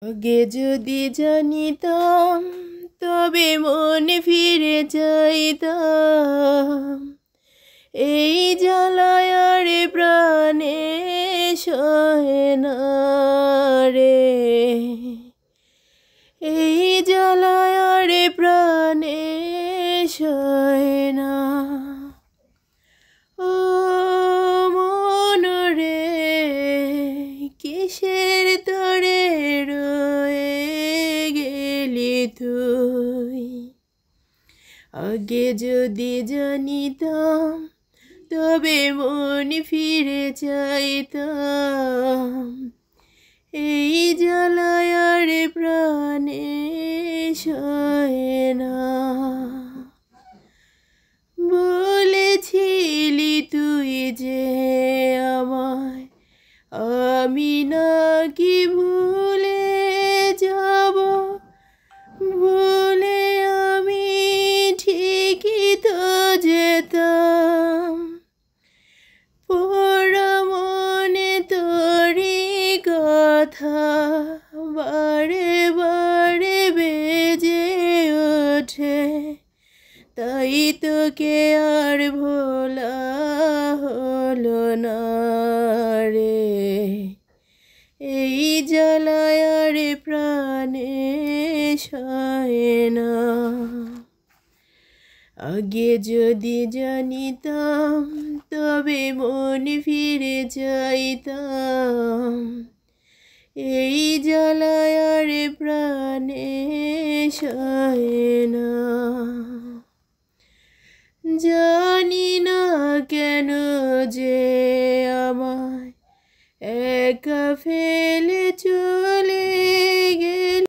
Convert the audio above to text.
আগে যদি জানিতাম তবে মনে ফিরে যাইতাম, এই জ্বালায় রে প্রাণে সহে না রে, এই জ্বালায় রে প্রাণে সহে না। ও মন রে কিসের তরে রয়ে গেলি তুই, আগে যদি জানিতাম তবে মন ফিরে চাইতাম, এই জ্বালায় রে প্রাণে সহে না। বলেছিলি তুই যে আমায় আমি নাকি ভুলে যাব, ভুলে আমি ঠিকই তো যেতাম, পোড়া মনে তোরই কথা বারে বারে বেজে ওঠে, তাই তোকে আর ভোলা হলো না রে, এই জ্বালায় রে প্রাণে সহে না। আগে যদি জানিতাম তবে মন ফিরে যাইতাম, এই জ্বালায় রে প্রাণে সহে না। জানি না কেন যে আমায় একা ফেলে